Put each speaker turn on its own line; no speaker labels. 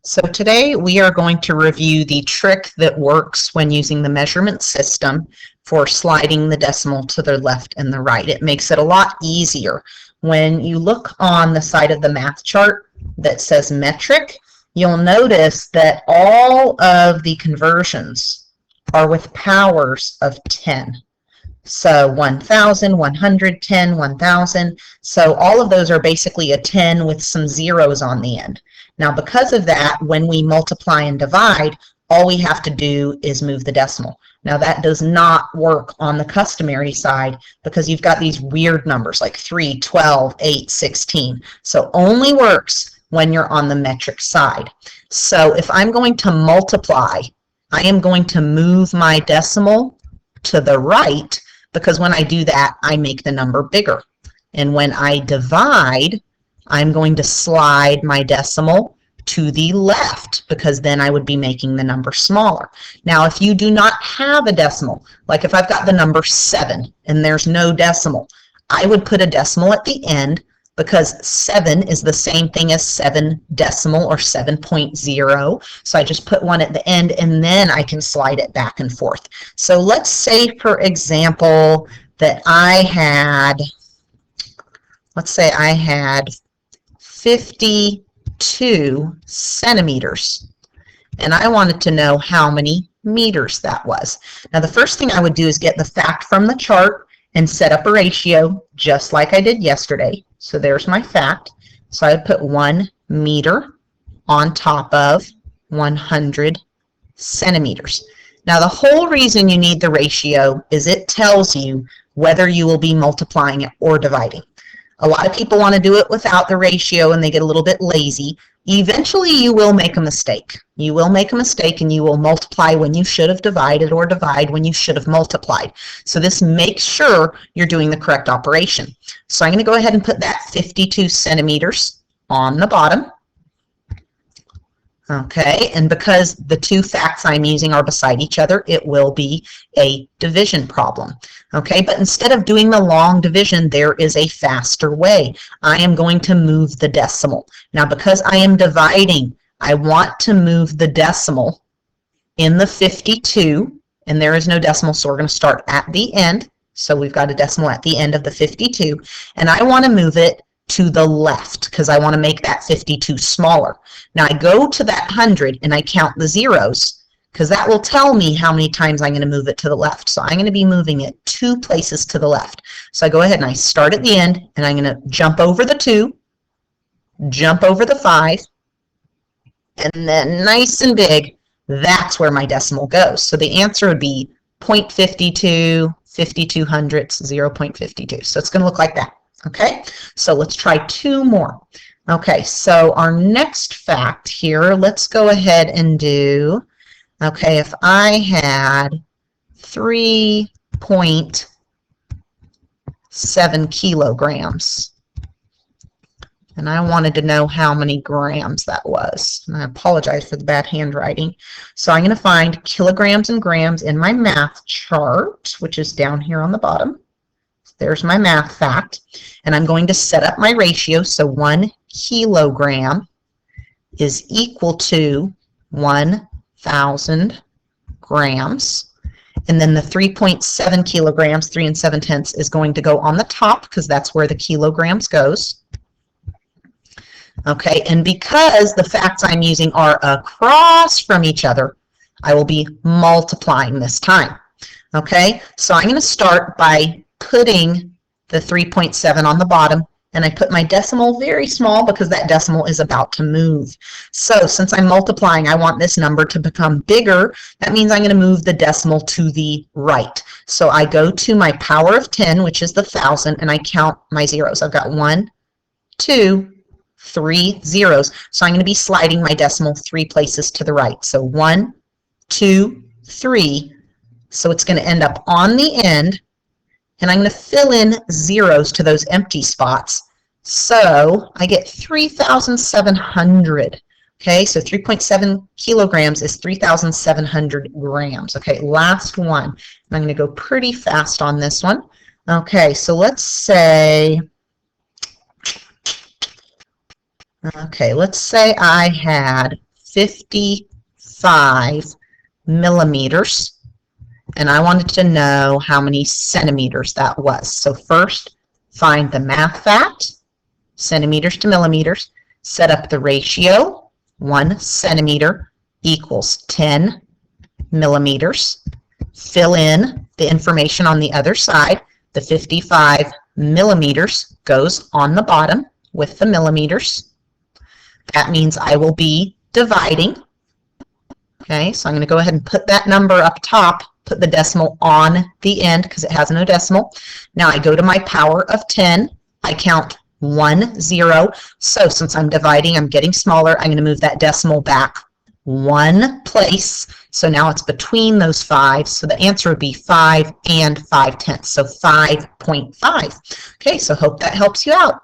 So today we are going to review the trick that works when using the measurement system for sliding the decimal to the left and the right. It makes it a lot easier. When you look on the side of the math chart that says metric, you'll notice that all of the conversions are with powers of 10. So 1,000, 110, 1,000. So all of those are basically a 10 with some zeros on the end. Now, because of that, when we multiply and divide, all we have to do is move the decimal. Now, that does not work on the customary side because you've got these weird numbers like 3, 12, 8, 16. So only works when you're on the metric side. So if I'm going to multiply, I am going to move my decimal to the right, because when I do that, I make the number bigger. And when I divide, I'm going to slide my decimal to the left, because then I would be making the number smaller. Now, if you do not have a decimal, like if I've got the number 7 and there's no decimal, I would put a decimal at the end, because 7 is the same thing as 7 decimal or 7.0. So I just put one at the end and then I can slide it back and forth. So let's say, for example, that I had, let's say I had 52 centimeters and I wanted to know how many meters that was. Now, the first thing I would do is get the fact from the chart and set up a ratio just like I did yesterday. So there's my fact. So I would put 1 meter on top of 100 centimeters. Now, the whole reason you need the ratio is it tells you whether you will be multiplying it or dividing. A lot of people want to do it without the ratio and they get a little bit lazy. Eventually, you will make a mistake. You will make a mistake and you will multiply when you should have divided or divide when you should have multiplied. So this makes sure you're doing the correct operation. So I'm going to go ahead and put that 52 centimeters on the bottom. Okay, and because the two facts I'm using are beside each other, it will be a division problem. Okay, but instead of doing the long division, there is a faster way. I am going to move the decimal. Now, because I am dividing, I want to move the decimal in the 52, and there is no decimal, so we're going to start at the end. So we've got a decimal at the end of the 52, and I want to move it to the left because I want to make that 52 smaller. Now I go to that 100 and I count the zeros because that will tell me how many times I'm going to move it to the left. So I'm going to be moving it 2 places to the left. So I go ahead and I start at the end and I'm going to jump over the 2, jump over the 5, and then nice and big, that's where my decimal goes. So the answer would be 0.52, 52 hundredths, 0.52. So it's going to look like that. Okay, so let's try 2 more. Okay, so our next fact here, let's go ahead and do, okay, if I had 3.7 kilograms, and I wanted to know how many grams that was. And I apologize for the bad handwriting. So I'm going to find kilograms and grams in my math chart, which is down here on the bottom. There's my math fact, and I'm going to set up my ratio. So 1 kilogram is equal to 1,000 grams. And then the 3.7 kilograms, 3 7/10, is going to go on the top because that's where the kilograms goes. Okay, and because the facts I'm using are across from each other, I will be multiplying this time. Okay, so I'm going to start by putting the 3.7 on the bottom, and I put my decimal very small because that decimal is about to move. So since I'm multiplying, I want this number to become bigger. That means I'm going to move the decimal to the right. So I go to my power of 10, which is the 1,000, and I count my zeros. I've got 1, 2, 3 zeros. So I'm going to be sliding my decimal 3 places to the right. So 1, 2, 3. So it's going to end up on the end. And I'm going to fill in zeros to those empty spots. So I get 3,700. Okay, so 3.7 kilograms is 3,700 grams. Okay, last one. And I'm going to go pretty fast on this one. Okay, so let's say I had 55 millimeters, and I wanted to know how many centimeters that was. So first, find the math fact, centimeters to millimeters, set up the ratio, 1 centimeter equals 10 millimeters, fill in the information on the other side. The 55 millimeters goes on the bottom with the millimeters. That means I will be dividing. Okay, so I'm going to go ahead and put that number up top, put the decimal on the end because it has no decimal. Now I go to my power of 10. I count 1 0. So since I'm dividing, I'm getting smaller. I'm going to move that decimal back 1 place. So now it's between those 5. So the answer would be 5 and 5/10. So 5.5. Okay, so hope that helps you out.